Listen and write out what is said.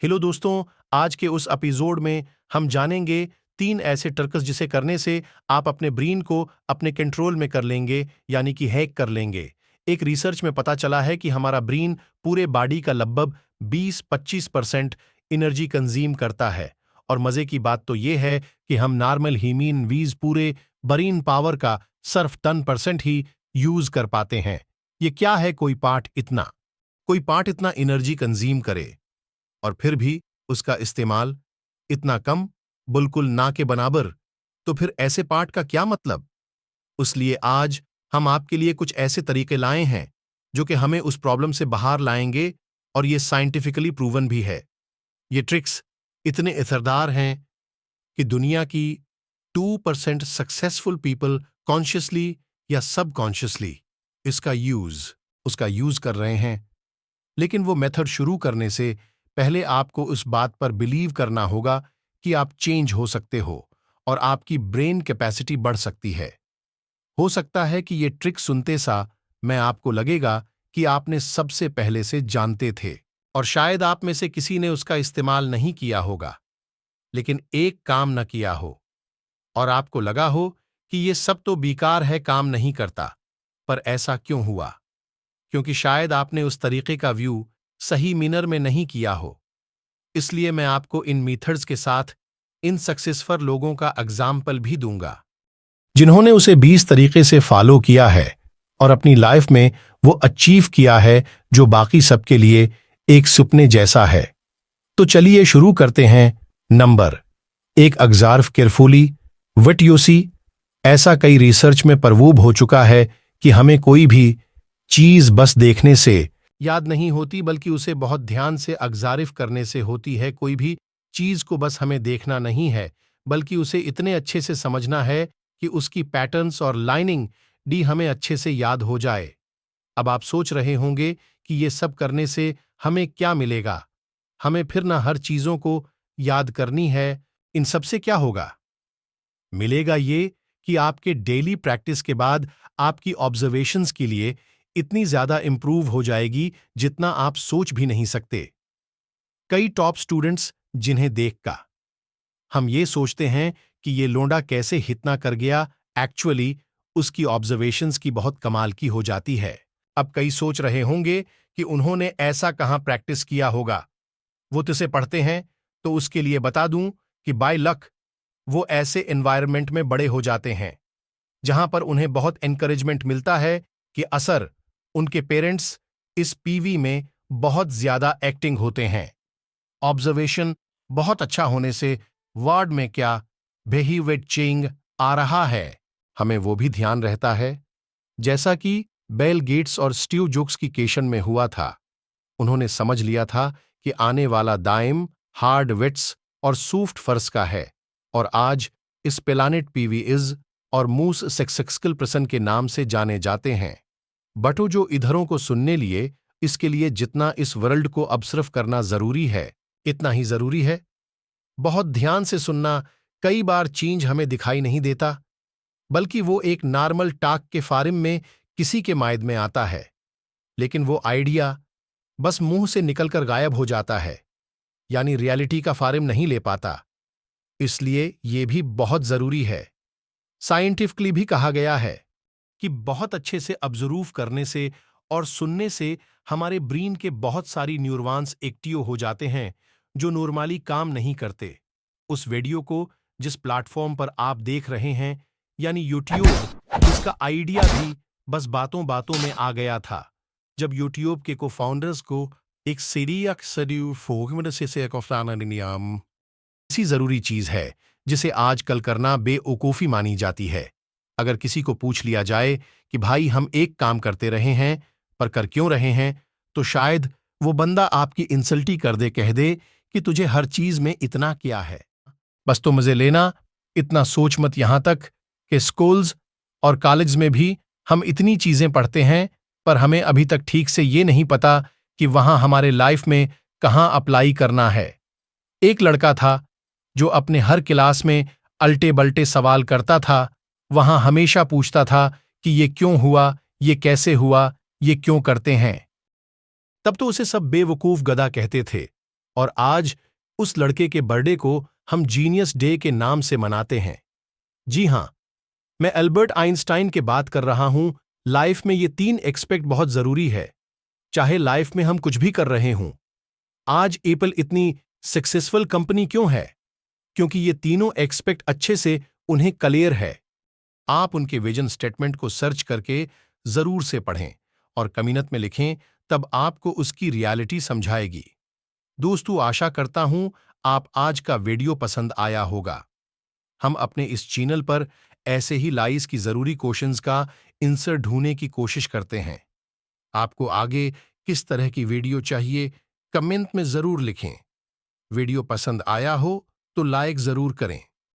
Hello दोस्तों, आज के उस एपिसोड में हम जानेंगे 3 ऐसे ट्रिक्स जिसे करने से आप अपने ब्रेन को अपने कंट्रोल में कर लेंगे, यानी कि हैक कर लेंगे। एक रिसर्च में पता चला है कि हमारा ब्रेन पूरे बॉडी का लगभग 20-25% एनर्जी कंज्यूम करता है। और मजे की बात तो ये है कि हम नॉर्मल ह्यूमन वीज पूरे ब्रेन पावर का सिर्फ 10% ही यूज कर पाते हैं। ये क्या है, कोई पार्ट इतना एनर्जी कंज्यूम करे और फिर भी उसका इस्तेमाल इतना कम, बिल्कुल ना के बराबर। तो फिर ऐसे पार्ट का क्या मतलब? इसलिए आज हम आपके लिए कुछ ऐसे तरीके लाए हैं जो कि हमें उस प्रॉब्लम से बाहर लाएंगे, और ये साइंटिफिकली प्रूवन भी है। ये ट्रिक्स इतने असरदार हैं कि दुनिया की 2% सक्सेसफुल पीपल कॉन्शियसली या सबकॉन्शियसली उसका यूज कर रहे हैं। लेकिन वो मेथड शुरू करने से पहले आपको उस बात पर बिलीव करना होगा कि आप चेंज हो सकते हो और आपकी ब्रेन कैपेसिटी बढ़ सकती है। हो सकता है कि ये ट्रिक सुनते सा मैं आपको लगेगा कि आपने सबसे पहले से जानते थे, और शायद आप में से किसी ने उसका इस्तेमाल नहीं किया होगा, लेकिन एक काम न किया हो और आपको लगा हो कि ये सब तो बेकार है, काम नहीं करता। पर ऐसा क्यों हुआ? क्योंकि शायद आपने उस तरीके का व्यू सही मिनर में नहीं किया हो। इसलिए मैं आपको इन मेथड्स के साथ इन सक्सेसफुल लोगों का एग्जाम्पल भी दूंगा जिन्होंने उसे 20 तरीके से फॉलो किया है और अपनी लाइफ में वो अचीव किया है, जो बाकी सबके लिए एक सपने जैसा है। तो चलिए शुरू करते हैं। Number 1, observe carefully what you see. ऐसा कई रिसर्च में प्रूव हो चुका है कि हमें कोई भी चीज बस देखने से याद नहीं होती, बल्कि उसे बहुत ध्यान से ऑब्जर्व करने से होती है। कोई भी चीज को बस हमें देखना नहीं है, बल्कि उसे इतने अच्छे से समझना है कि उसकी पैटर्न्स और लाइनिंग डी हमें अच्छे से याद हो जाए। अब आप सोच रहे होंगे कि ये सब करने से हमें क्या मिलेगा? हमें फिर ना हर चीजों को याद करनी है। इन सब से क्या होगा? मिलेगा ये कि आपके डेली प्रैक्टिस के बाद आपकी ऑब्जर्वेशंस के लिए इतनी ज्यादा इंप्रूव हो जाएगी जितना आप सोच भी नहीं सकते। कई टॉप स्टूडेंट्स जिन्हें देखकर हम ये सोचते हैं कि ये लोंडा कैसे इतना कर गया, एक्चुअली उसकी ऑब्जर्वेशंस की बहुत कमाल की हो जाती है। अब कई सोच रहे होंगे कि उन्होंने ऐसा कहां प्रैक्टिस किया होगा, वो तो इसे पढ़ते हैं। तो उसके लिए बता दूं कि बाय लक वो ऐसे एनवायरनमेंट में बड़े हो जाते हैं जहां पर उन्हें बहुत एनकरेजमेंट मिलता है कि असर उनके पेरेंट्स इस पीवी में बहुत ज्यादा एक्टिंग होते हैं। ऑब्जर्वेशन बहुत अच्छा होने से वर्ड में क्या बिहेवियर चेंज आ रहा है, हमें वो भी ध्यान रहता है। जैसा कि बेल गेट्स और स्टीव जोब्स की केशन में हुआ था। उन्होंने समझ लिया था कि आने वाला दाइम हार्ड विट्स और सॉफ्ट फर्स का है, और आज इस प्लानेट पीवी इज और मूस सक्सेसफुल पर्सन के नाम से जाने जाते हैं। बटो जो इधरों को सुनने लिए इसके लिए जितना इस वर्ल्ड को ऑब्जर्व करना जरूरी है, इतना ही जरूरी है बहुत ध्यान से सुनना। कई बार चेंज हमें दिखाई नहीं देता, बल्कि वो एक नॉर्मल टाक के फारिम में किसी के मायद में आता है, लेकिन वो आइडिया बस मुंह से निकलकर गायब हो जाता है, यानी रियलिटी का फारिम नहीं ले पाता। इसलिए ये भी बहुत जरूरी है। साइंटिफिकली भी कहा गया है कि बहुत अच्छे से ऑब्जर्व करने से और सुनने से हमारे ब्रेन के बहुत सारी न्यूरॉन्स एक्टिव हो जाते हैं जो नॉर्मली काम नहीं करते। उस वीडियो को जिस प्लेटफॉर्म पर आप देख रहे हैं, यानी यूट्यूब, इसका आइडिया भी बस बातों बातों में आ गया था जब यूट्यूब के को फाउंडर्स को एक ऐसी जरूरी चीज है जिसे आजकल करना बेवकूफी मानी जाती है। अगर किसी को पूछ लिया जाए कि भाई हम एक काम करते रहे हैं पर कर क्यों रहे हैं, तो शायद वो बंदा आपकी इंसल्टी कर दे, कह दे कि तुझे हर चीज में इतना क्या है, बस तो मजे लेना, इतना सोच मत। यहां तक कि स्कूल्स और कॉलेज में भी हम इतनी चीजें पढ़ते हैं, पर हमें अभी तक ठीक से ये नहीं पता कि वहां हमारे लाइफ में कहां अप्लाई करना है। एक लड़का था जो अपने हर क्लास में अल्टे बल्टे सवाल करता था, वहां हमेशा पूछता था कि ये क्यों हुआ, ये कैसे हुआ, ये क्यों करते हैं। तब तो उसे सब बेवकूफ गधा कहते थे, और आज उस लड़के के बर्थडे को हम जीनियस डे के नाम से मनाते हैं। जी हां, मैं एल्बर्ट आइंस्टाइन की बात कर रहा हूं। लाइफ में ये 3 एक्सपेक्ट बहुत जरूरी है, चाहे लाइफ में हम कुछ भी कर रहे हों। आज एप्पल इतनी सक्सेसफुल कंपनी क्यों है? क्योंकि ये तीनों एक्सपेक्ट अच्छे से उन्हें क्लियर है। आप उनके विजन स्टेटमेंट को सर्च करके जरूर से पढ़ें और कमेंट में लिखें, तब आपको उसकी रियलिटी समझाएगी। दोस्तों, आशा करता हूं आप आज का वीडियो पसंद आया होगा। हम अपने इस चैनल पर ऐसे ही लाइस की जरूरी क्वेश्चंस का आंसर ढूंढने की कोशिश करते हैं। आपको आगे किस तरह की वीडियो चाहिए, कमेंट में जरूर लिखें। वीडियो पसंद आया हो तो लाइक जरूर करें।